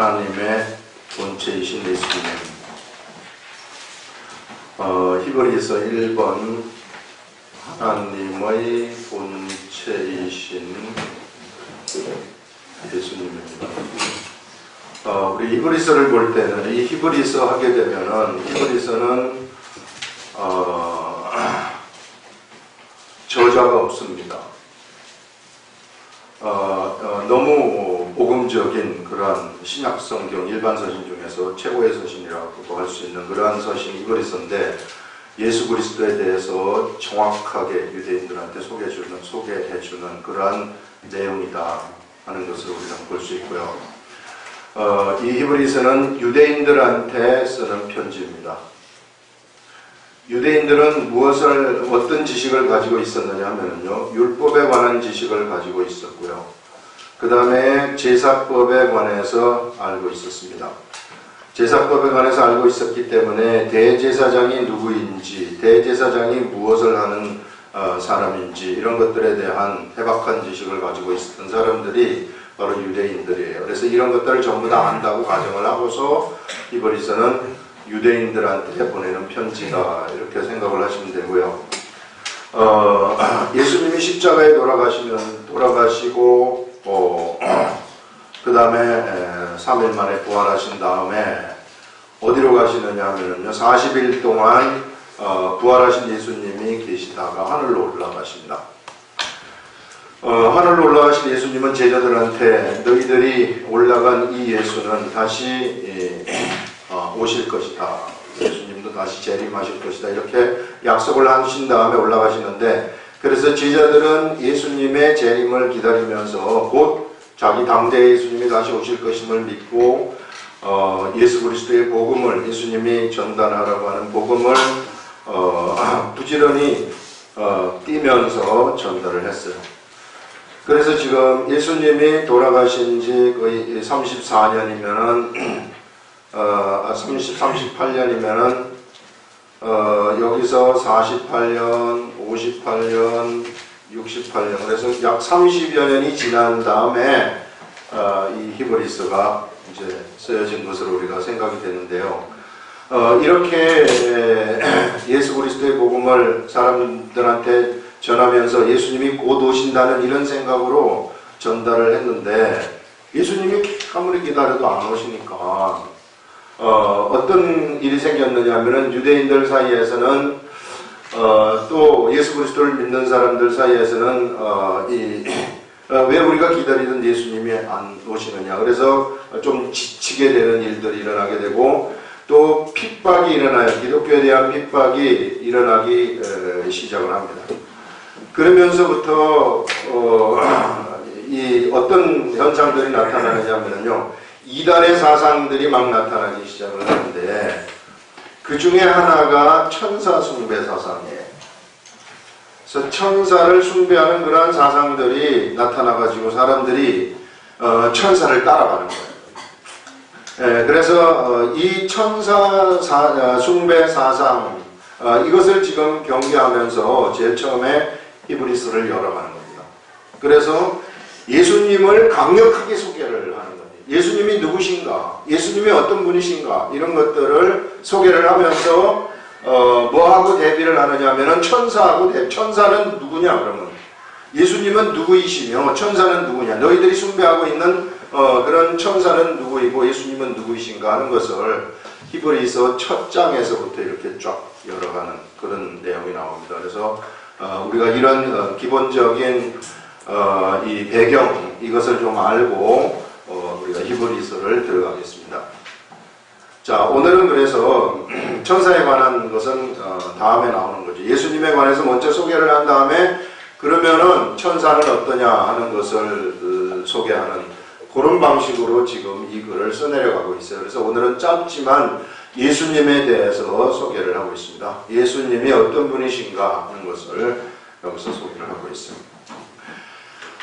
하나님의 본체이신 예수님. 히브리서 1번 하나님의 본체이신 예수님입니다. 우리 히브리서를 볼 때는 이 히브리서 하게 되면은 히브리서는 저자가 없습니다. 너무 복음적인 그러한 신약 성경 일반 서신 중에서 최고의 서신이라고 할 수 있는 그러한 서신이 히브리서인데 예수 그리스도에 대해서 정확하게 유대인들한테 소개해주는 그러한 내용이다 하는 것을 우리는 볼 수 있고요. 이 히브리서는 유대인들한테 쓰는 편지입니다. 유대인들은 어떤 지식을 가지고 있었느냐 하면요, 율법에 관한 지식을 가지고 있었고요. 그 다음에 제사법에 관해서 알고 있었습니다. 제사법에 관해서 알고 있었기 때문에 대제사장이 누구인지, 대제사장이 무엇을 하는 사람인지 이런 것들에 대한 해박한 지식을 가지고 있었던 사람들이 바로 유대인들이에요. 그래서 이런 것들을 전부 다 안다고 가정을 하고서 히브리서는 유대인들한테 보내는 편지다 이렇게 생각을 하시면 되고요. 예수님이 십자가에 돌아가시고 그 다음에 3일 만에 부활하신 다음에 어디로 가시느냐 하면요, 40일 동안 부활하신 예수님이 계시다가 하늘로 올라가십니다. 하늘로 올라가신 예수님은 제자들한테 너희들이 올라간 이 예수는 다시 오실 것이다. 예수님도 다시 재림하실 것이다. 이렇게 약속을 하신 다음에 올라가시는데, 그래서 제자들은 예수님의 재림을 기다리면서 곧 자기 당대 예수님이 다시 오실 것임을 믿고 예수 그리스도의 복음을, 예수님이 전달하라고 하는 복음을 부지런히 뛰면서 전달을 했어요. 그래서 지금 예수님이 돌아가신 지 거의 34년이면은 38년이면은 여기서 48년, 58년, 68년, 그래서 약 30여 년이 지난 다음에 이 히브리서가 이제 쓰여진 것으로 우리가 생각이 되는데요. 이렇게 예수 그리스도의 복음을 사람들한테 전하면서 예수님이 곧 오신다는 이런 생각으로 전달을 했는데, 예수님이 아무리 기다려도 안 오시니까 어떤 일이 생겼느냐 하면은 유대인들 사이에서는 또 예수 그리스도를 믿는 사람들 사이에서는 왜 우리가 기다리던 예수님이 안 오시느냐, 그래서 좀 지치게 되는 일들이 일어나게 되고, 또 핍박이 일어나요. 기독교에 대한 핍박이 일어나기 시작을 합니다. 그러면서부터 어떤 현상들이 나타나느냐면요, 이단의 사상들이 막 나타나기 시작을 하는데, 그 중에 하나가 천사 숭배 사상이에요. 그래서 천사를 숭배하는 그러한 사상들이 나타나가지고 사람들이 천사를 따라가는 거예요. 그래서 이 천사 숭배 사상, 이것을 지금 경계하면서 제일 처음에 히브리서를 열어가는 겁니다. 그래서 예수님을 강력하게 소개를 하는 겁니다. 예수님이 누구신가, 예수님이 어떤 분이신가, 이런 것들을 소개를 하면서 뭐하고 대비를 하느냐 하면은 천사는 누구냐, 그러면 예수님은 누구이시며 천사는 누구냐, 너희들이 숭배하고 있는 그런 천사는 누구이고 예수님은 누구이신가 하는 것을 히브리서 첫 장에서부터 이렇게 쫙 열어가는 그런 내용이 나옵니다. 그래서 우리가 이런 기본적인 이 배경, 이것을 좀 알고 우리가 히브리서를 들어가겠습니다. 자, 오늘은 그래서 천사에 관한 것은 다음에 나오는 거죠. 예수님에 관해서 먼저 소개를 한 다음에 그러면은 천사는 어떠냐 하는 것을 소개하는 그런 방식으로 지금 이 글을 써내려가고 있어요. 그래서 오늘은 짧지만 예수님에 대해서 소개를 하고 있습니다. 예수님이 어떤 분이신가 하는 것을 여기서 소개를 하고 있습니다.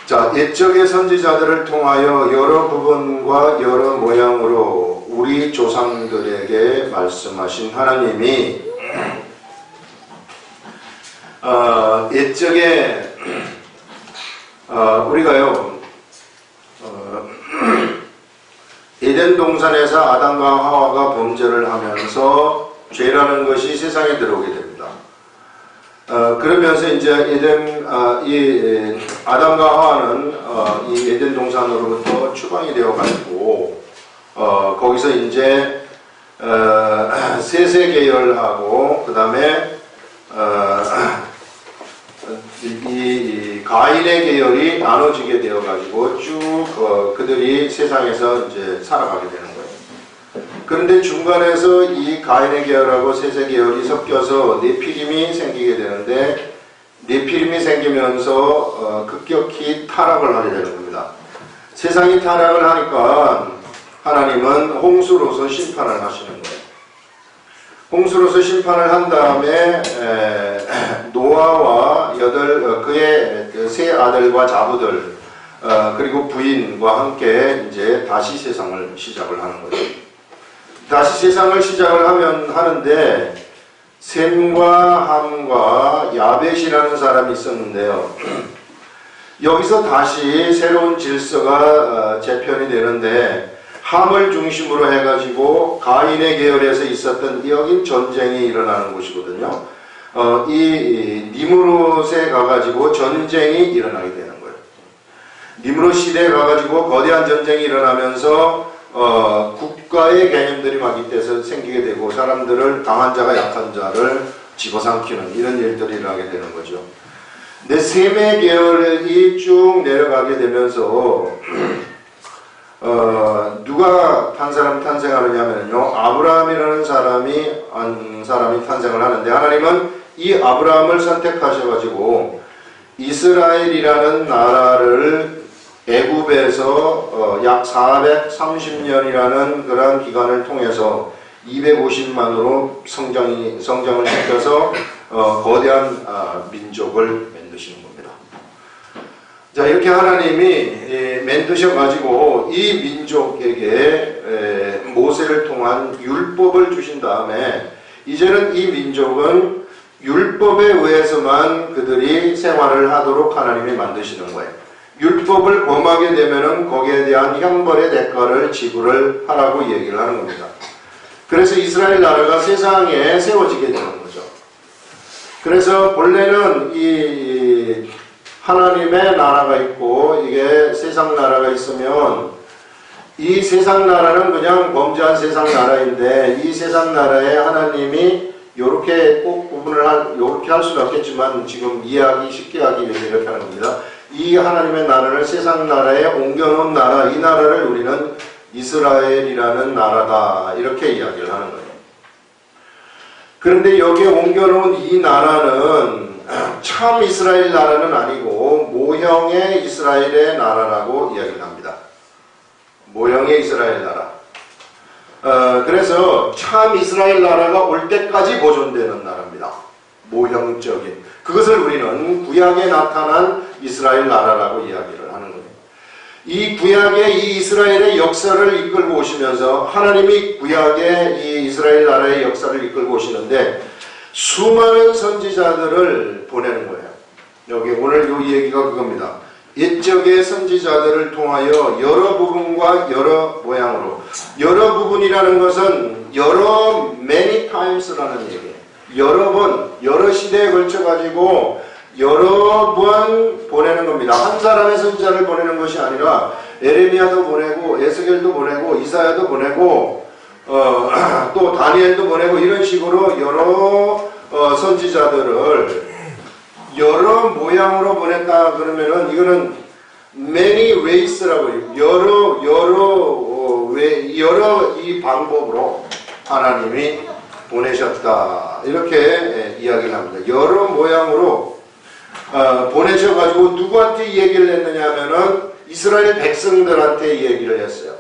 자, 옛적의 선지자들을 통하여 여러 부분과 여러 모양으로 우리 조상들에게 말씀하신 하나님이 옛적에 에덴 동산에서 아담과 하와가 범죄를 하면서 죄라는 것이 세상에 들어오게 됩니다. 그러면서 이제 이 아담과 하와는 이 에덴 동산으로부터 추방이 되어가지고 거기서 이제 셋의 계열하고 그 다음에 이 가인의 계열이 나눠지게 되어가지고 쭉 그들이 세상에서 이제 살아가게 되는 거예요. 그런데 중간에서 이 가인의 계열하고 셋의 계열이 섞여서 네피림이 생기게 되는데 네피림이 생기면서 급격히 타락을 하게 되는 겁니다. 세상이 타락을 하니까 하나님은 홍수로서 심판을 하시는 거예요. 홍수로서 심판을 한 다음에 노아와 그의 세 아들과 자부들 그리고 부인과 함께 이제 다시 세상을 시작을 하는 거죠. 다시 세상을 시작을 하는데 셈과 함과 야벳이라는 사람이 있었는데요. 여기서 다시 새로운 질서가 재편이 되는데 함을 중심으로 해가지고 가인의 계열에서 있었던 여긴 전쟁이 일어나는 곳이거든요. 이 니므롯에 가가지고 전쟁이 일어나게 되는 거예요. 니므롯 시대에 가가지고 거대한 전쟁이 일어나면서 국가의 개념들이 막 이때서 생기게 되고 사람들을 강한 자가 약한 자를 집어삼키는 이런 일들이 일어나게 되는 거죠. 근데 셈의 계열이 쭉 내려가게 되면서 누가 탄생하느냐면요, 아브라함이라는 사람이 탄생을 하는데 하나님은 이 아브라함을 선택하셔가지고 이스라엘이라는 나라를 애굽에서 약 430년이라는 그런 기간을 통해서 250만으로 성장을 시켜서 거대한 민족을 만드시는 겁니다. 자, 이렇게 하나님이 만드셔가지고 이 민족에게 모세를 통한 율법을 주신 다음에 이제는 이 민족은 율법에 의해서만 그들이 생활을 하도록 하나님이 만드시는 거예요. 율법을 범하게 되면은 거기에 대한 형벌의 대가를 지불을 하라고 얘기를 하는 겁니다. 그래서 이스라엘 나라가 세상에 세워지게 되는 거죠. 그래서 본래는 이 하나님의 나라가 있고 이게 세상 나라가 있으면 이 세상 나라는 그냥 범죄한 세상 나라인데 이 세상 나라에 하나님이 요렇게 꼭 요렇게 할 수는 없겠지만 지금 이해하기 쉽게 하기 위해서 이렇게 하는 겁니다. 이 하나님의 나라를 세상 나라에 옮겨놓은 나라, 이 나라를 우리는 이스라엘이라는 나라다 이렇게 이야기를 하는 거예요. 그런데 여기에 옮겨놓은 이 나라는 참 이스라엘 나라는 아니고 모형의 이스라엘의 나라라고 이야기를 합니다. 모형의 이스라엘 나라. 그래서 참 이스라엘 나라가 올 때까지 보존되는 나라입니다. 모형적인. 그것을 우리는 구약에 나타난 이스라엘 나라라고 이야기를 하는 거예요. 이 구약의 이 이스라엘의 역사를 이끌고 오시면서 하나님이 구약의 이 이스라엘 나라의 역사를 이끌고 오시는데 수많은 선지자들을 보내는 거예요. 여기 오늘 이 얘기가 그겁니다. 옛적의 선지자들을 통하여 여러 부분과 여러 모양으로, 여러 부분이라는 것은 여러 many times라는 얘기예요. 여러 번, 여러 시대에 걸쳐가지고 여러 번 보내는 겁니다. 한 사람의 선지자를 보내는 것이 아니라 에레미야도 보내고 에스겔도 보내고 이사야도 보내고 또 다니엘도 보내고 이런 식으로 여러 선지자들을 여러 모양으로 보냈다 그러면은 이거는 many ways라고 해요. 여러 이 방법으로 하나님이 보내셨다 이렇게 이야기를 합니다. 여러 모양으로 보내셔가지고 누구한테 이 얘기를 했느냐 하면은 이스라엘 백성들한테 이 얘기를 했어요.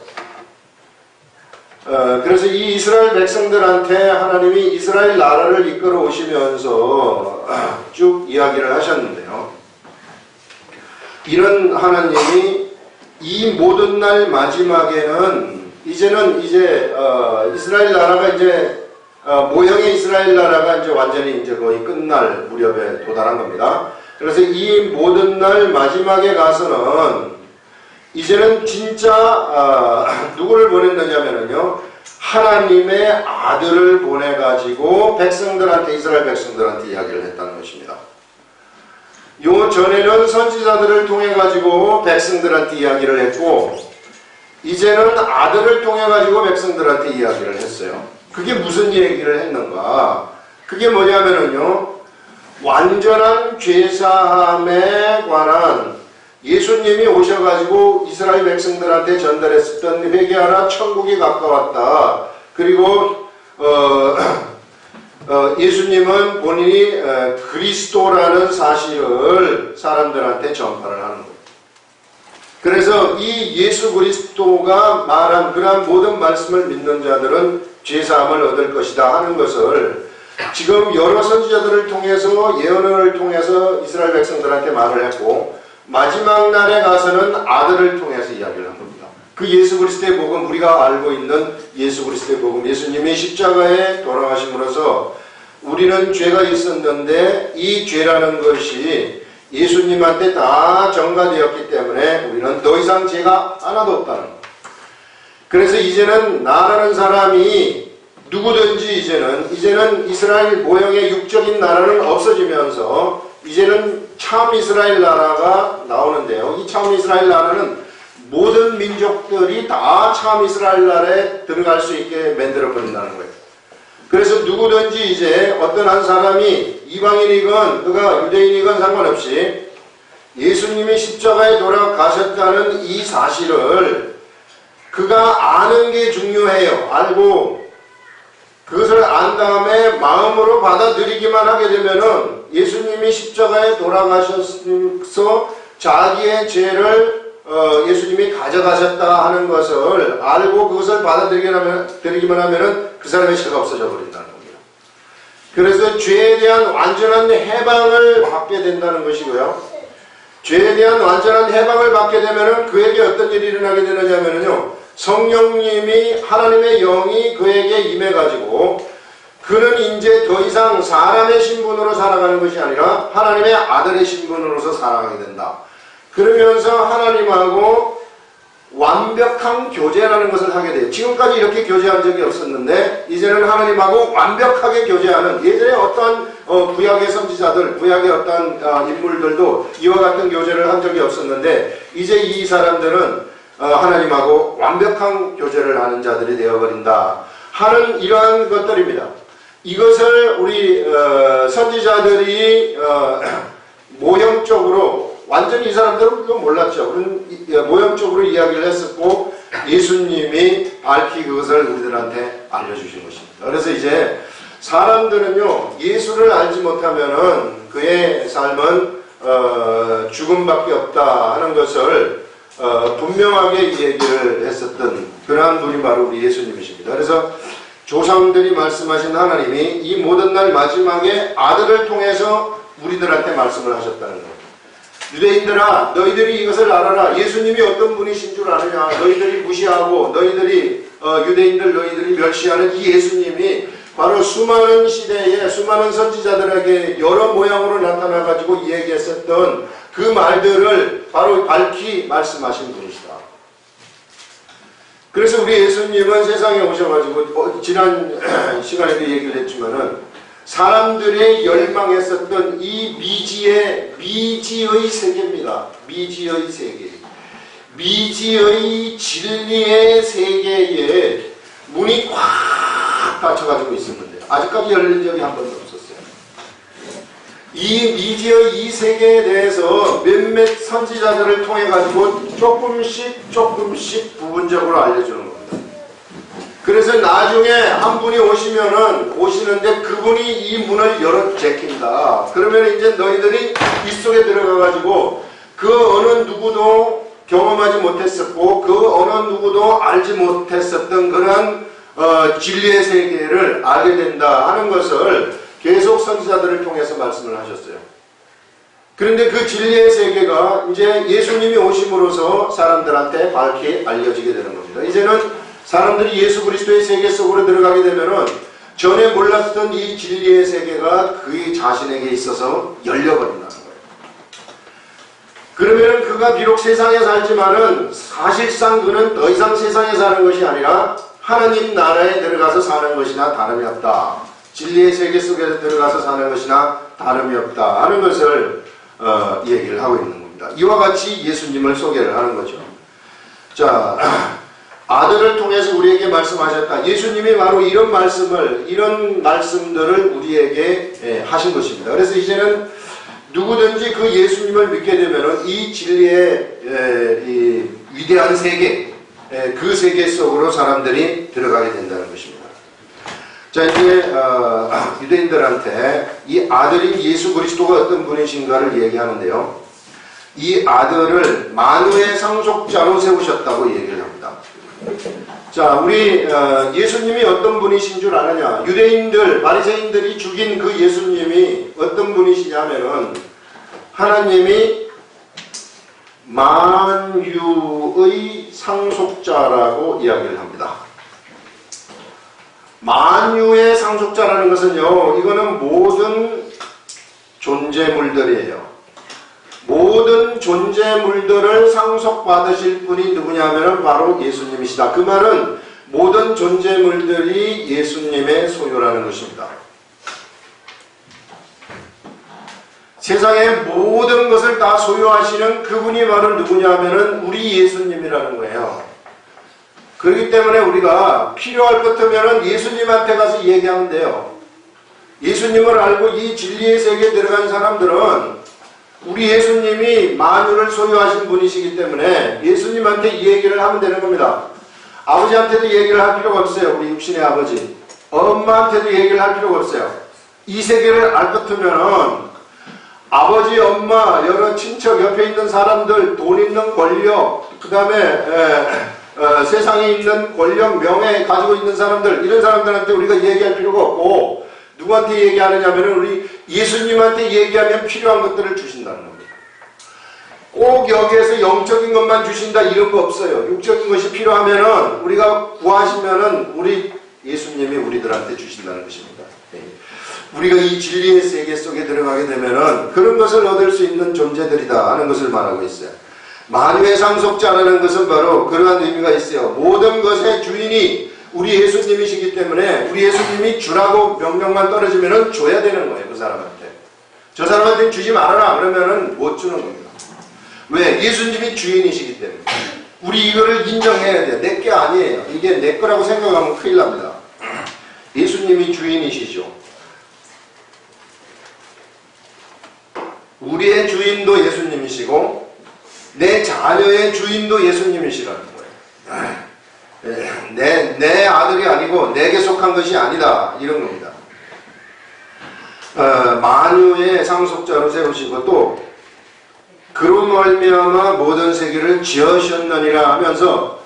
그래서 이 이스라엘 백성들한테 하나님이 이스라엘 나라를 이끌어 오시면서 쭉 이야기를 하셨는데요. 이런 하나님이 이 모든 날 마지막에는 이제는 이스라엘 나라가 모형의 이스라엘 나라가 완전히 거의 끝날 무렵에 도달한 겁니다. 그래서 이 모든 날 마지막에 가서는 이제는 진짜 누구를 보냈느냐면요, 하나님의 아들을 보내가지고 백성들한테, 이스라엘 백성들한테 이야기를 했다는 것입니다. 요 전에는 선지자들을 통해 가지고 백성들한테 이야기를 했고, 이제는 아들을 통해 가지고 백성들한테 이야기를 했어요. 그게 무슨 얘기를 했는가? 그게 뭐냐면요, 완전한 죄사함에 관한, 예수님이 오셔가지고 이스라엘 백성들한테 전달했었던 회개하라 천국이 가까웠다. 그리고 예수님은 본인이 그리스도라는 사실을 사람들한테 전파를 하는 거예요. 그래서 이 예수 그리스도가 말한 그러한 모든 말씀을 믿는 자들은 죄사함을 얻을 것이다 하는 것을 지금 여러 선지자들을 통해서, 예언을 통해서 이스라엘 백성들한테 말을 했고, 마지막 날에 가서는 아들을 통해서 이야기를 한 겁니다. 그 예수 그리스도의 복음, 우리가 알고 있는 예수 그리스도의 복음, 예수님이 십자가에 돌아가심으로써 우리는 죄가 있었는데 이 죄라는 것이 예수님한테 다 전가되었기 때문에 우리는 더 이상 죄가 하나도 없다는 거예요. 그래서 이제는 나라는 사람이 누구든지 이제는 이스라엘 모형의 육적인 나라는 없어지면서 이제는 참 이스라엘 나라가 나오는데요. 이 참 이스라엘 나라는 모든 민족들이 다 참 이스라엘 나라에 들어갈 수 있게 만들어 버린다는 거예요. 그래서 누구든지 이제 어떤 한 사람이 이방인이건 그가 유대인이건 상관없이 예수님이 십자가에 돌아가셨다는 이 사실을 그가 아는 게 중요해요. 알고 그것을 안 다음에 마음으로 받아들이기만 하게 되면은 예수님이 십자가에 돌아가셔서 자기의 죄를 예수님이 가져가셨다 하는 것을 알고 그것을 받아들이기만 하면은 그 사람의 죄가 없어져 버린다는 겁니다. 그래서 죄에 대한 완전한 해방을 받게 된다는 것이고요. 죄에 대한 완전한 해방을 받게 되면은 그에게 어떤 일이 일어나게 되느냐면요, 성령님이, 하나님의 영이 그에게 임해가지고 그는 이제 더 이상 사람의 신분으로 살아가는 것이 아니라 하나님의 아들의 신분으로서 살아가게 된다. 그러면서 하나님하고 완벽한 교제라는 것을 하게 돼요. 지금까지 이렇게 교제한 적이 없었는데 이제는 하나님하고 완벽하게 교제하는, 예전에 어떤 구약의 선지자들, 구약의 어떤 인물들도 이와 같은 교제를 한 적이 없었는데 이제 이 사람들은 하나님하고 완벽한 교제를 하는 자들이 되어버린다 하는 이러한 것들입니다. 이것을 우리 선지자들이 모형적으로, 완전히 이 사람들은 그거 몰랐죠. 모형적으로 이야기를 했었고 예수님이 밝히 그것을 우리들한테 알려주신 것입니다. 그래서 이제 사람들은요, 예수를 알지 못하면은 그의 삶은 죽음밖에 없다 하는 것을 분명하게 얘기를 했었던 그러한 분이 바로 우리 예수님이십니다. 그래서 조상들이 말씀하신 하나님이 이 모든 날 마지막에 아들을 통해서 우리들한테 말씀을 하셨다는 거예요. 유대인들아, 너희들이 이것을 알아라. 예수님이 어떤 분이신 줄 아느냐. 너희들이 무시하고 유대인들 너희들이 멸시하는 이 예수님이 바로 수많은 시대에 수많은 선지자들에게 여러 모양으로 나타나가지고 얘기했었던 그 말들을 바로 밝히 말씀하신 분이시다. 그래서 우리 예수님은 세상에 오셔가지고 지난 시간에도 얘기를 했지만은 사람들이 열망했었던 이 미지의 세계입니다. 미지의 세계. 미지의 진리의 세계에 문이 꽉 닫혀가지고 있었는데 아직까지 열린 적이 한 번도 없었어요. 이 미지의 이 세계에 대해서 몇몇 선지자들을 통해 가지고 조금씩 부분적으로 알려주는 겁니다. 그래서 나중에 한 분이 오시는데 그분이 이 문을 제낀다. 그러면 이제 너희들이 이 속에 들어가 가지고 그 어느 누구도 경험하지 못했었고 그 어느 누구도 알지 못했었던 그런 진리의 세계를 알게 된다 하는 것을 계속 선지자들을 통해서 말씀을 하셨어요. 그런데 그 진리의 세계가 이제 예수님이 오심으로써 사람들한테 밝히 알려지게 되는 겁니다. 이제는 사람들이 예수 그리스도의 세계 속으로 들어가게 되면은 전에 몰랐던 이 진리의 세계가 그 자신에게 있어서 열려버린다는 거예요. 그러면 그가 비록 세상에 살지만은 사실상 그는 더 이상 세상에 사는 것이 아니라 하나님 나라에 들어가서 사는 것이나 다름이 없다. 진리의 세계 속에 들어가서 사는 것이나 다름이 없다 하는 것을 얘기를 하고 있는 겁니다. 이와 같이 예수님을 소개를 하는 거죠. 자, 아들을 통해서 우리에게 말씀하셨다. 예수님이 바로 이런 말씀들을 우리에게 하신 것입니다. 그래서 이제는 누구든지 그 예수님을 믿게 되면은 이 진리의 이 위대한 세계, 그 세계 속으로 사람들이 들어가게 된다는 것입니다. 자, 이제 유대인들한테 이 아들인 예수 그리스도가 어떤 분이신가를 얘기하는데요. 이 아들을 만유의 상속자로 세우셨다고 얘기를 합니다. 자, 우리 예수님이 어떤 분이신 줄 아느냐? 유대인들, 바리새인들이 죽인 그 예수님이 어떤 분이시냐면은 하나님이 만유의 상속자라고 이야기를 합니다. 만유의 상속자라는 것은요, 이거는 모든 존재물들이에요. 모든 존재물들을 상속받으실 분이 누구냐면 바로 예수님이시다. 그 말은 모든 존재물들이 예수님의 소유라는 것입니다. 세상의 모든 것을 다 소유하시는 그분이 바로 누구냐면 우리 예수님이라는 거예요. 그렇기 때문에 우리가 필요할 것 같으면 예수님한테 가서 얘기하면 돼요. 예수님을 알고 이 진리의 세계에 들어간 사람들은 우리 예수님이 만유를 소유하신 분이시기 때문에 예수님한테 이 얘기를 하면 되는 겁니다. 아버지한테도 얘기를 할 필요가 없어요. 우리 육신의 아버지. 엄마한테도 얘기를 할 필요가 없어요. 이 세계를 알 것 같으면은 아버지, 엄마, 여러 친척, 옆에 있는 사람들, 돈 있는 권력, 그 다음에 세상에 있는 권력, 명예 가지고 있는 사람들, 이런 사람들한테 우리가 얘기할 필요가 없고 누구한테 얘기하느냐면 우리 예수님한테 얘기하면 필요한 것들을 주신다는 겁니다. 꼭 여기에서 영적인 것만 주신다 이런 거 없어요. 육적인 것이 필요하면은 우리가 구하시면은 우리 예수님이 우리들한테 주신다는 것입니다. 우리가 이 진리의 세계 속에 들어가게 되면은 그런 것을 얻을 수 있는 존재들이다 하는 것을 말하고 있어요. 만유의 상속자라는 것은 바로 그러한 의미가 있어요. 모든 것의 주인이 우리 예수님이시기 때문에 우리 예수님이 주라고 명령만 떨어지면은 줘야 되는 거예요. 그 사람한테. 저 사람한테 주지 말아라 그러면은 못 주는 겁니다. 왜? 예수님이 주인이시기 때문에. 우리 이거를 인정해야 돼요. 내 게 아니에요. 이게 내 거라고 생각하면 큰일 납니다. 예수님이 주인이시죠. 우리의 주인도 예수님이시고 내 자녀의 주인도 예수님이시라는 거예요. 내 아들이 아니고 내게 속한 것이 아니다 이런 겁니다. 만유의 상속자로 세우시고 또 그로 말미암아 모든 세계를 지으셨느니라 하면서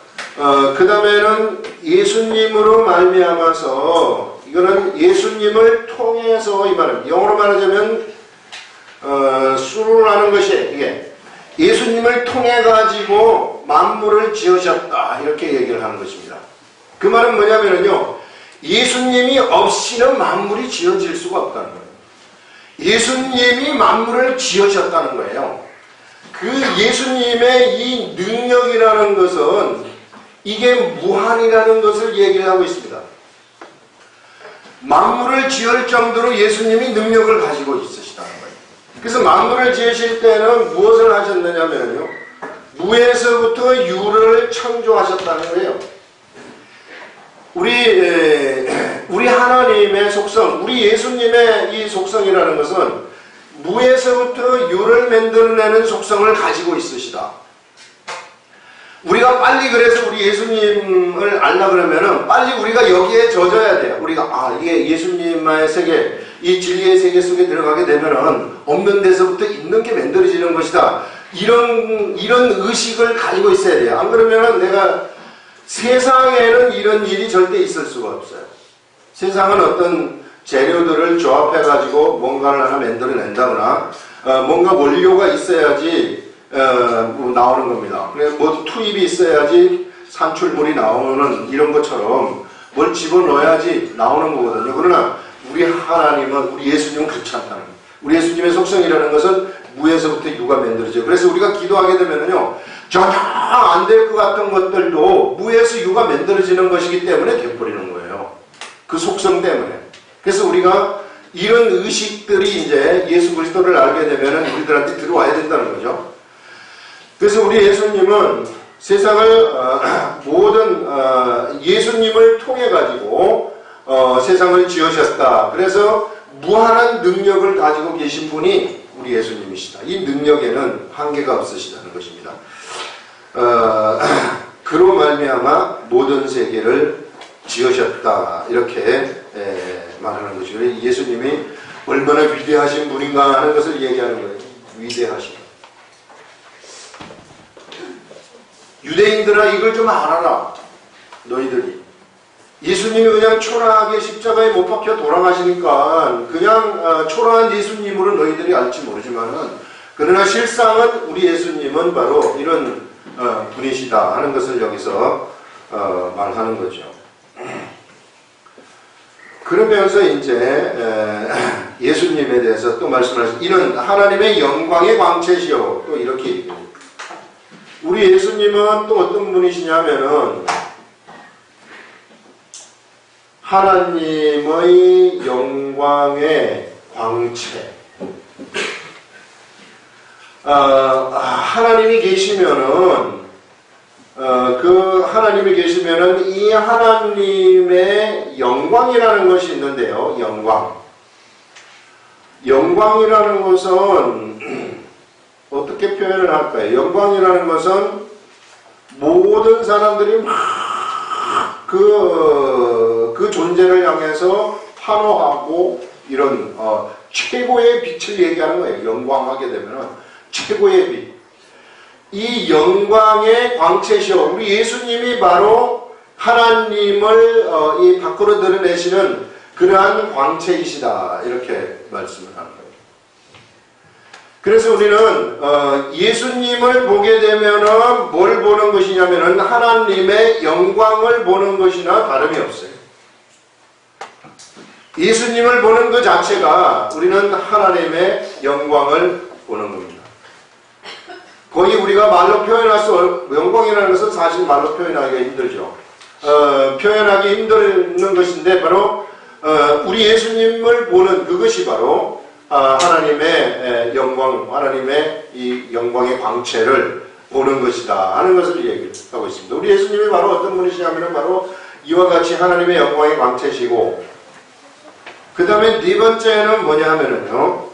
그 다음에는 예수님으로 말미암아서 이거는 예수님을 통해서 이 말은 영어로 말하자면 수로라는 것이 이게 예수님을 통해 가지고 만물을 지으셨다 이렇게 얘기를 하는 것입니다. 그 말은 뭐냐면요, 예수님이 없이는 만물이 지어질 수가 없다는 거예요. 예수님이 만물을 지으셨다는 거예요. 그 예수님의 이 능력이라는 것은 이게 무한이라는 것을 얘기를 하고 있습니다. 만물을 지을 정도로 예수님이 능력을 가지고 있으시다는 거예요. 그래서 만물을 지으실 때는 무엇을 하셨느냐면요, 무에서부터 유를 창조하셨다는 거예요. 우리 하나님의 속성, 우리 예수님의 이 속성이라는 것은 무에서부터 유를 만들어내는 속성을 가지고 있으시다. 우리가 빨리 그래서 우리 예수님을 알라 그러면은 빨리 우리가 여기에 젖어야 돼요. 우리가 이게 예수님의 세계, 이 진리의 세계 속에 들어가게 되면은 없는 데서부터 있는 게 만들어지는 것이다. 이런 의식을 가지고 있어야 돼요. 안 그러면은 내가 세상에는 이런 일이 절대 있을 수가 없어요. 세상은 어떤 재료들을 조합해 가지고 뭔가를 하나 만들어낸다거나 뭔가 원료가 있어야지 나오는 겁니다. 그래서 뭐 투입이 있어야지 산출물이 나오는 이런 것처럼 뭘 집어넣어야지 나오는 거거든요. 그러나 우리 하나님은, 우리 예수님은 그렇지 않다는 거예요. 우리 예수님의 속성이라는 것은 무에서부터 유가 만들어져요. 그래서 우리가 기도하게 되면요, 전혀 안 될 것 같은 것들도 무에서 유가 만들어지는 것이기 때문에 되어버리는 거예요. 그 속성 때문에. 그래서 우리가 이런 의식들이 이제 예수 그리스도를 알게 되면 우리들한테 들어와야 된다는 거죠. 그래서 우리 예수님은 세상을 모든 예수님을 통해 가지고 세상을 지으셨다. 그래서 무한한 능력을 가지고 계신 분이 우리 예수님이시다. 이 능력에는 한계가 없으시다는 것입니다. 그로 말미암아 모든 세계를 지으셨다. 이렇게 말하는 것이고, 예수님이 얼마나 위대하신 분인가 하는 것을 얘기하는 거예요. 위대하신. 유대인들아, 이걸 좀 알아라. 너희들이. 예수님이 그냥 초라하게 십자가에 못 박혀 돌아가시니까 그냥 초라한 예수님으로 너희들이 알지 모르지만은, 그러나 실상은 우리 예수님은 바로 이런 분이시다 하는 것을 여기서 말하는 거죠. 그러면서 이제 예수님에 대해서 또 말씀하셨습니다. 이는 하나님의 영광의 광채시요. 또 이렇게 얘기합니다. 우리 예수님은 또 어떤 분이시냐면은 하나님의 영광의 광채. 하나님이 계시면은 그 하나님이 계시면은 이 하나님의 영광이라는 것이 있는데요. 영광이라는 것은 어떻게 표현을 할까요? 영광이라는 것은 모든 사람들이 막 그 존재를 향해서 환호하고 이런 최고의 빛을 얘기하는 거예요. 영광하게 되면은 최고의 빛. 이 영광의 광채시오. 우리 예수님이 바로 하나님을 이 밖으로 드러내시는 그러한 광채이시다. 이렇게 말씀을 하는 거예요. 그래서 우리는 예수님을 보게 되면은 뭘 보는 것이냐면은 하나님의 영광을 보는 것이나 다름이 없어요. 예수님을 보는 그 자체가 우리는 하나님의 영광을 보는 겁니다. 거의 우리가 말로 표현할 수, 영광이라는 것은 사실 말로 표현하기가 힘들죠. 표현하기 힘든 것인데 바로 우리 예수님을 보는 그것이 바로 하나님의 영광, 하나님의 이 영광의 광채를 보는 것이다 하는 것을 얘기하고 있습니다. 우리 예수님이 바로 어떤 분이시냐면 바로 이와 같이 하나님의 영광의 광채시고, 그 다음에 네 번째는 뭐냐 하면은요,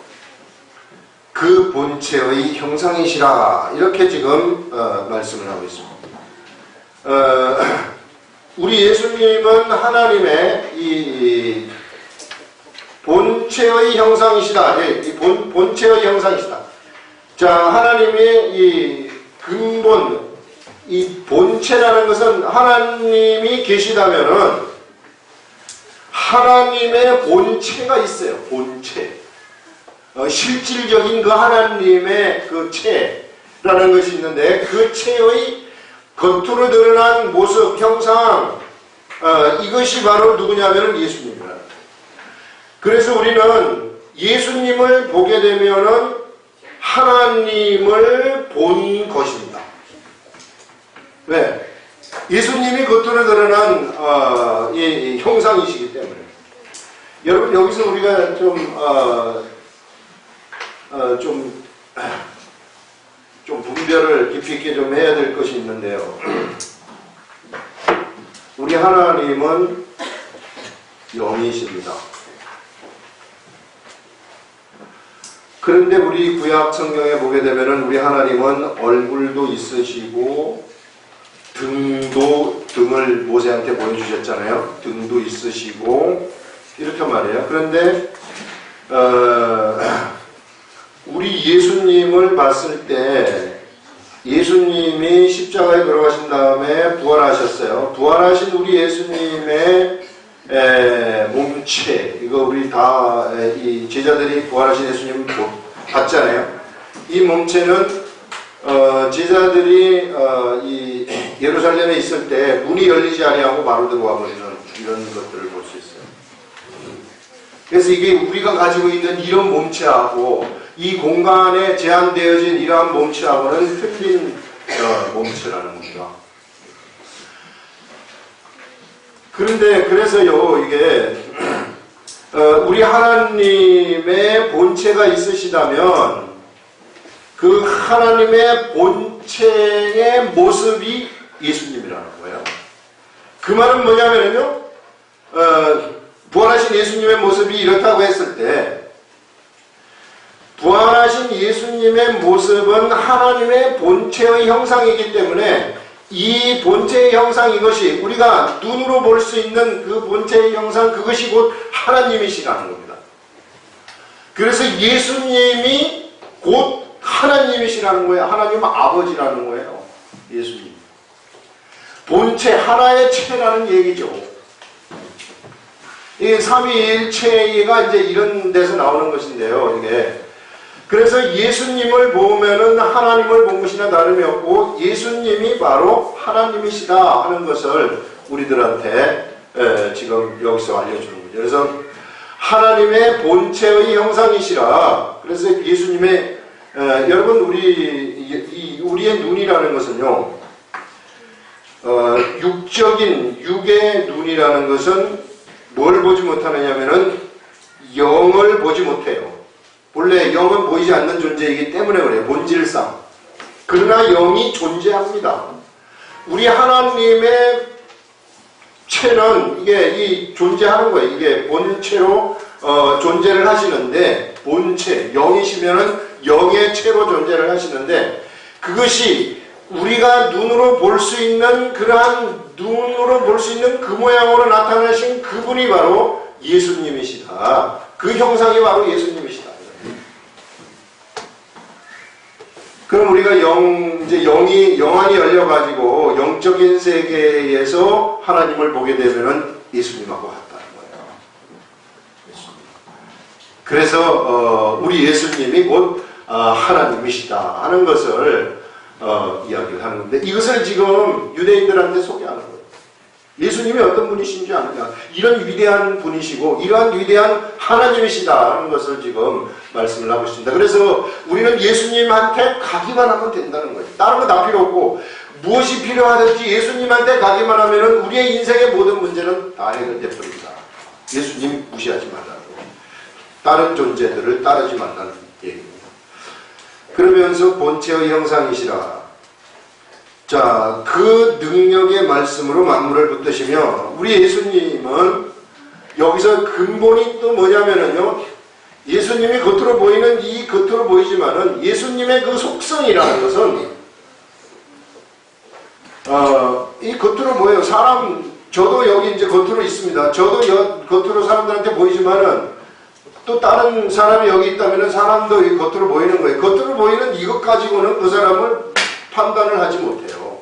그 본체의 형상이시라. 이렇게 지금 말씀을 하고 있습니다. 우리 예수님은 하나님의 이 본체의 형상이시다. 본체의 형상이시다. 자, 하나님의 이 근본, 이 본체라는 것은 하나님이 계시다면은 하나님의 본체가 있어요. 본체. 실질적인 그 하나님의 그 체라는 것이 있는데, 그 체의 겉으로 드러난 모습, 형상, 이것이 바로 누구냐면 예수님이라. 그래서 우리는 예수님을 보게 되면은 하나님을 본 것입니다. 왜? 예수님이 겉으로 드러난 이 형상이시기 때문에. 여러분, 여기서 우리가 좀 분별을 깊이 있게 좀 해야 될 것이 있는데요. 우리 하나님은 영이십니다. 그런데 우리 구약 성경에 보게 되면은 우리 하나님은 얼굴도 있으시고 등을 모세한테 보여주셨잖아요. 등도 있으시고 이렇게 말해요. 그런데 우리 예수님을 봤을 때 예수님이 십자가에 돌아가신 다음에 부활하셨어요. 부활하신 우리 예수님의 몸체, 이거 우리 다 이 제자들이 부활하신 예수님 봤잖아요. 이 몸체는 제자들이 이 예루살렘에 있을 때 문이 열리지 아니하고 바로 들어와 버리는 이런 것들을 볼 수 있어요. 그래서 이게 우리가 가지고 있는 이런 몸체하고 이 공간에 제한되어진 이러한 몸체하고는 틀린 몸체라는 겁니다. 그런데 그래서요, 이게 우리 하나님의 본체가 있으시다면 그 하나님의 본체의 모습이 예수님이라는 거예요. 그 말은 뭐냐면요, 부활하신 예수님의 모습이 이렇다고 했을 때, 부활하신 예수님의 모습은 하나님의 본체의 형상이기 때문에 이 본체의 형상, 이것이 우리가 눈으로 볼 수 있는 그 본체의 형상, 그것이 곧 하나님이시라는 겁니다. 그래서 예수님이 곧 하나님이시라는 거예요. 하나님 아버지라는 거예요. 예수님. 본체, 하나의 체라는 얘기죠. 이 삼위일체가 이제 이런 데서 나오는 것인데요, 이게. 그래서 예수님을 보면은 하나님을 본 것이나 다름이 없고 예수님이 바로 하나님이시다 하는 것을 우리들한테 지금 여기서 알려주는 거죠. 그래서 하나님의 본체의 형상이시라. 그래서 예수님의 여러분, 우리의 눈이라는 것은요, 육적인 육의 눈이라는 것은 뭘 보지 못하느냐면은 영을 보지 못해요. 원래 영은 보이지 않는 존재이기 때문에 그래요. 본질상. 그러나 영이 존재합니다. 우리 하나님의 체는 이게 존재하는 거예요. 이게 본체로 존재를 하시는데, 본체, 영이시면은 영의 체로 존재를 하시는데, 그것이 우리가 눈으로 볼 수 있는 그러한 눈으로 볼 수 있는 그 모양으로 나타나신 그분이 바로 예수님이시다. 그 형상이 바로 예수님이시다. 그럼 우리가 이제 영안이 열려가지고 영적인 세계에서 하나님을 보게 되면은 예수님하고 같다는 거예요. 예수님. 그래서 우리 예수님이 곧 하나님이시다 하는 것을 이야기를 하는 건데, 이것을 지금 유대인들한테 소개하는 거예요. 예수님이 어떤 분이신지 아느냐, 이런 위대한 분이시고 이러한 위대한 하나님이시다 하는 것을 지금 말씀을 하고 있습니다. 그래서 우리는 예수님한테 가기만 하면 된다는 거예요. 다른 거 다 필요 없고, 무엇이 필요하든지 예수님한테 가기만 하면 우리의 인생의 모든 문제는 다 해결돼 버립니다. 예수님 무시하지 말라고, 다른 존재들을 따르지 말라는 얘기입니다. 그러면서 본체의 형상이시라. 자, 그 능력의 말씀으로 만물을 붙드시며, 우리 예수님은 여기서 근본이 또 뭐냐면은요, 예수님이 겉으로 보이지만은 예수님의 그 속성이라는 것은 이 겉으로 보여요. 저도 여기 이제 겉으로 있습니다. 저도 겉으로 사람들한테 보이지만은 또 다른 사람이 여기 있다면은 사람도 이 겉으로 보이는 거예요. 겉으로 보이는 이것 가지고는 그 사람을 판단을 하지 못해요.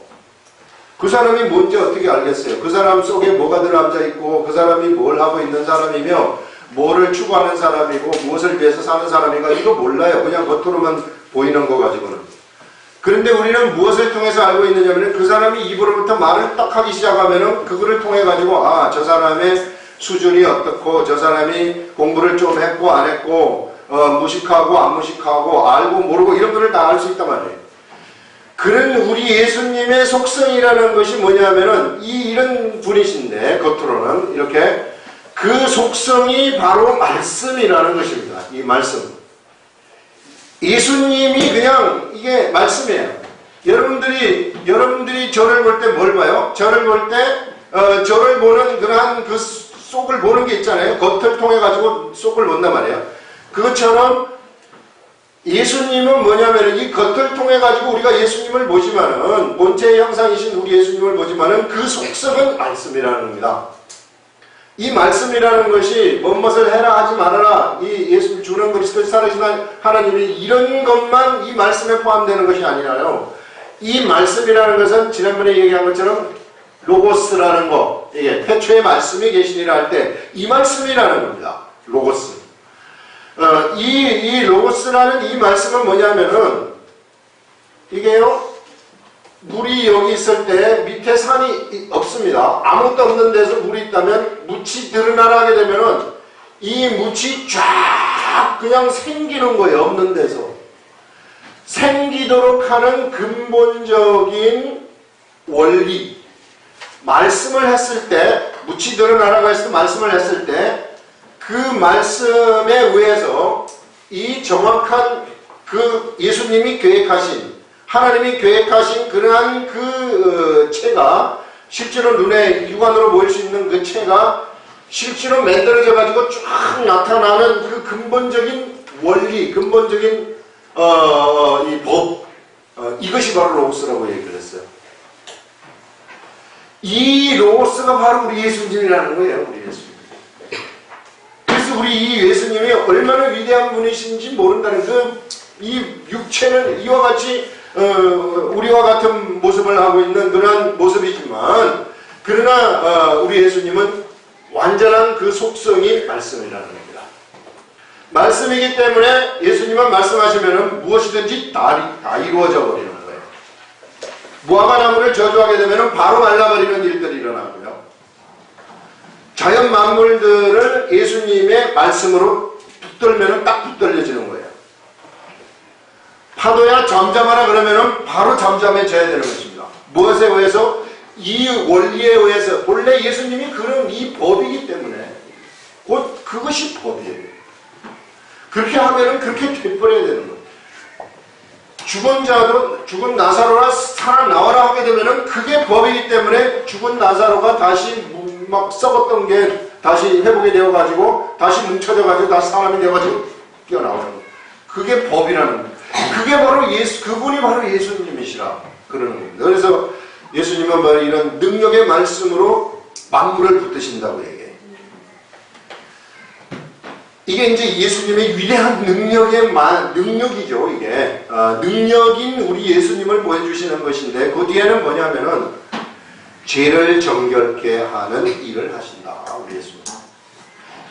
그 사람이 뭔지 어떻게 알겠어요? 그 사람 속에 뭐가 들어앉아 있고, 그 사람이 뭘 하고 있는 사람이며, 뭐를 추구하는 사람이고, 무엇을 위해서 사는 사람인가, 이거 몰라요. 그냥 겉으로만 보이는 거 가지고는. 그런데 우리는 무엇을 통해서 알고 있느냐면, 그 사람이 입으로부터 말을 딱 하기 시작하면은 그거를 통해 가지고, 저 사람의 수준이 어떻고, 저 사람이 공부를 좀 했고 안 했고, 무식하고 안 무식하고, 알고 모르고, 이런 거를 다 알 수 있단 말이에요. 그런 우리 예수님의 속성이라는 것이 뭐냐면은 이런 분이신데, 겉으로는 이렇게 그 속성이 바로 말씀이라는 것입니다. 이 말씀. 예수님이 그냥 이게 말씀이에요. 여러분들이 저를 볼 때 뭘 봐요? 저를 볼 때 저를 보는 그러한 그 속을 보는 게 있잖아요. 겉을 통해 가지고 속을 본단 말이에요. 그것처럼 예수님은 뭐냐면 이 겉을 통해 가지고 우리가 예수님을 보지만은, 본체의 형상이신 우리 예수님을 보지만은 그 속성은 말씀이라는 겁니다. 이 말씀이라는 것이 무엇을 해라 하지 말아라, 이 예수 주는 그리스도의 살아계신 하나님이 이런 것만 이 말씀에 포함되는 것이 아니라요. 이 말씀이라는 것은 지난번에 얘기한 것처럼 로고스라는 거, 이게 태초에 말씀이 계시니라 할 때 이 말씀이라는 겁니다. 로고스. 이 로고스라는 이 말씀은 뭐냐면은, 이게요, 물이 여기 있을 때 밑에 산이 없습니다. 아무것도 없는 데서 물이 있다면, 묻이 드러나라 하게 되면은 이 묻이 쫙 그냥 생기는 거예요. 없는 데서. 생기도록 하는 근본적인 원리. 말씀을 했을 때, 묻이 드러나라고 해서 말씀을 했을 때, 그 말씀에 의해서 이 정확한 그 예수님이 계획하신, 하나님이 계획하신 그러한 그 체가 실제로 눈에 육안으로 보일 수 있는 그 체가 실제로 만들어져 가지고 쫙 나타나는 그 근본적인 원리, 근본적인 이 법, 이것이 바로 로고스라고 얘기를 했어요. 이 로고스가 바로 우리 예수님이라는 거예요. 우리 예수님. 그래서 우리 이 예수님이 얼마나 위대한 분이신지 모른다는 이 육체는 이와 같이 우리와 같은 모습을 하고 있는 그런 모습이지만, 그러나 우리 예수님은 완전한 그 속성이 말씀이라는 겁니다. 말씀이기 때문에 예수님은 말씀하시면 무엇이든지 다 이루어져 버리는 거예요. 무화과나무를 저주하게 되면 바로 말라버리는 일들이 일어나고요. 자연 만물들을 예수님의 말씀으로 붙들면 딱 붙들려지는 거예요. 파도야 잠잠하라 그러면 바로 잠잠해져야 되는 것입니다. 무엇에 의해서? 이 원리에 의해서. 본래 예수님이 그런 이 법이기 때문에 곧 그것이 법이에요. 그렇게 하면은 그렇게 돼버려야 되는 거예요. 죽은 나사로가 살아나와라 하게 되면은 그게 법이기 때문에 죽은 나사로가 다시 막 썩었던 게 다시 회복이 되어가지고 다시 뭉쳐져가지고 다시 사람이 되어가지고 뛰어나오는 거예요. 그게 법이라는 거예요. 그게 바로 그분이 바로 예수님이시라 그러는 겁니다. 그래서 예수님은 바로 이런 능력의 말씀으로 만물을 붙드신다고 얘기해요. 이게 이제 예수님의 위대한 능력이죠. 이게 능력인 우리 예수님을 보여주시는 것인데, 그 뒤에는 뭐냐면은 죄를 정결케 하는 일을 하신다. 우리 예수님.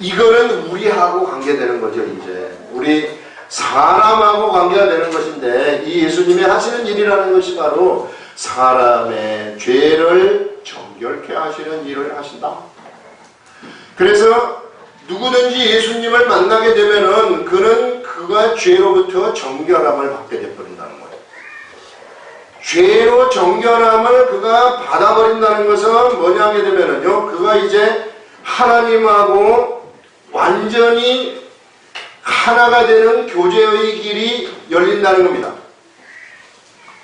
이거는 우리하고 관계되는 거죠. 이제 우리 사람하고 관계가 되는 것인데, 이 예수님이 하시는 일이라는 것이 바로 사람의 죄를 정결케 하시는 일을 하신다. 그래서 누구든지 예수님을 만나게 되면은 그가 죄로부터 정결함을 받게 되어버린다는 거예요. 죄로 정결함을 그가 받아버린다는 것은 뭐냐 하게 되면은요, 그가 이제 하나님하고 완전히 하나가 되는 교제의 길이 열린다는 겁니다.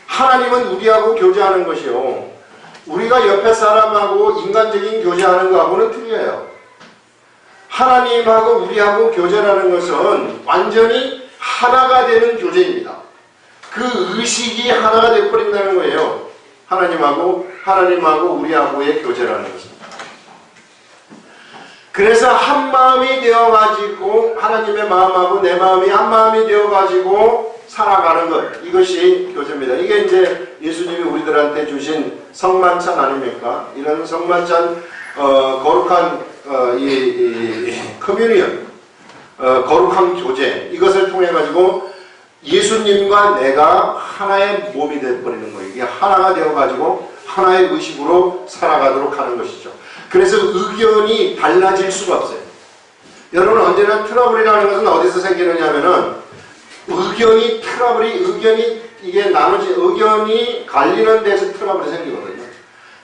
하나님은 우리하고 교제하는 것이요, 우리가 옆에 사람하고 인간적인 교제하는 것하고는 틀려요. 하나님하고 우리하고 교제라는 것은 완전히 하나가 되는 교제입니다. 그 의식이 하나가 되어버린다는 거예요. 하나님하고 우리하고의 교제라는 것입니다. 그래서 한 마음이 되어가지고, 하나님의 마음하고 내 마음이 한 마음이 되어가지고 살아가는 것, 이것이 교제입니다. 이게 이제 예수님이 우리들한테 주신 성만찬 아닙니까? 이런 성만찬, 거룩한 커뮤니언, 거룩한 교제, 이것을 통해 가지고 예수님과 내가 하나의 몸이 되어버리는 거예요. 이게 하나가 되어가지고 하나의 의식으로 살아가도록 하는 것이죠. 그래서 의견이 달라질 수가 없어요. 여러분, 언제나 트러블이라는 것은 어디서 생기느냐 하면은 의견이 갈리는 데서 트러블이 생기거든요.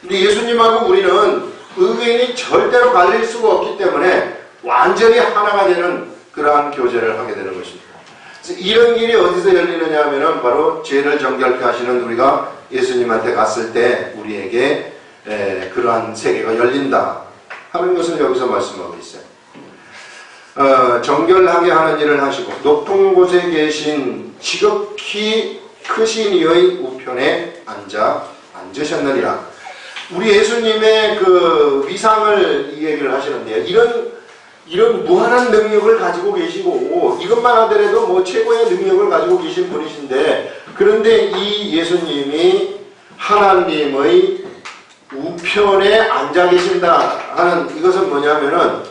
근데 예수님하고 우리는 의견이 절대로 갈릴 수가 없기 때문에 완전히 하나가 되는 그러한 교제를 하게 되는 것입니다. 그래서 이런 길이 어디서 열리느냐 하면은 바로 죄를 정결케 하시는 우리가 예수님한테 갔을 때 우리에게 그러한 세계가 열린다 하는 것을 여기서 말씀하고 있어요. 정결하게 하는 일을 하시고 높은 곳에 계신 지극히 크신 이의 우편에 앉으셨느니라. 우리 예수님의 그 위상을 이 얘기를 하시는데요. 이런 무한한 능력을 가지고 계시고, 이것만 하더라도 뭐 최고의 능력을 가지고 계신 분이신데, 그런데 이 예수님이 하나님의 우편에 앉아 계신다 하는 이것은 뭐냐면은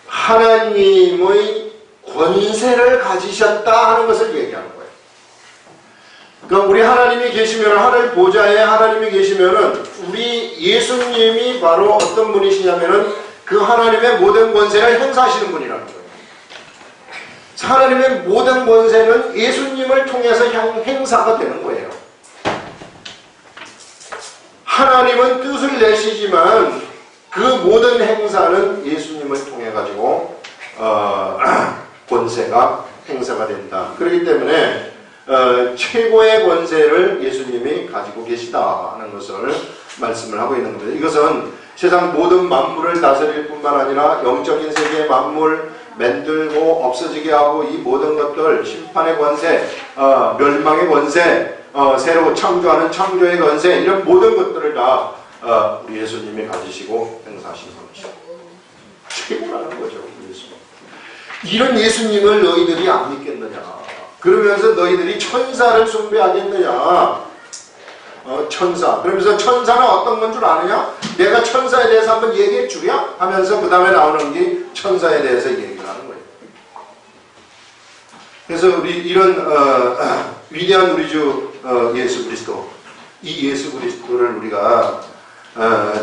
하나님의 권세를 가지셨다 하는 것을 얘기하는 거예요. 그러니까 우리 하나님이 계시면, 하늘 보좌에 하나님이 계시면은 우리 예수님이 바로 어떤 분이시냐면은 그 하나님의 모든 권세를 행사하시는 분이라는 거예요. 하나님의 모든 권세는 예수님을 통해서 행사가 되는 거예요. 하나님은 뜻을 내시지만 그 모든 행사는 예수님을 통해 가지고 권세가 행사가 된다. 그렇기 때문에 최고의 권세를 예수님이 가지고 계시다 하는 것을 말씀을 하고 있는 겁니다. 이것은 세상 모든 만물을 다스릴 뿐만 아니라 영적인 세계의 만물 만들고 없어지게 하고 이 모든 것들, 심판의 권세, 멸망의 권세, 새로 창조하는 창조의 권세, 이런 모든 것들을 다 우리 예수님이 가지시고 행사하신 것이죠. 최고라는 거죠. 예수님. 이런 예수님을 너희들이 안 믿겠느냐? 그러면서 너희들이 천사를 숭배하겠느냐? 천사. 그러면서 천사는 어떤 건 줄 아느냐? 내가 천사에 대해서 한번 얘기해 주랴? 하면서 그 다음에 나오는 게 천사에 대해서 얘기를 하는 거예요. 그래서 우리 이런 위대한 우리 주 예수 그리스도, 이 예수 그리스도를 우리가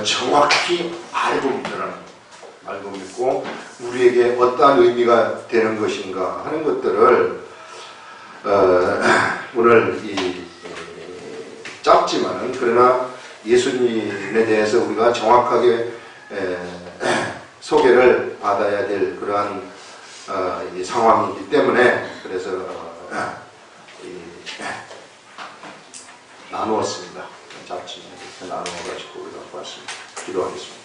정확히 알고 믿고 우리에게 어떠한 의미가 되는 것인가 하는 것들을 오늘 이 짧지만은 그러나 예수님에 대해서 우리가 정확하게 소개를 받아야 될 그러한 이 상황이기 때문에 그래서 나누었습니다. 짧지만 나누어가지고 우리가 보았습니다. 기도하겠습니다.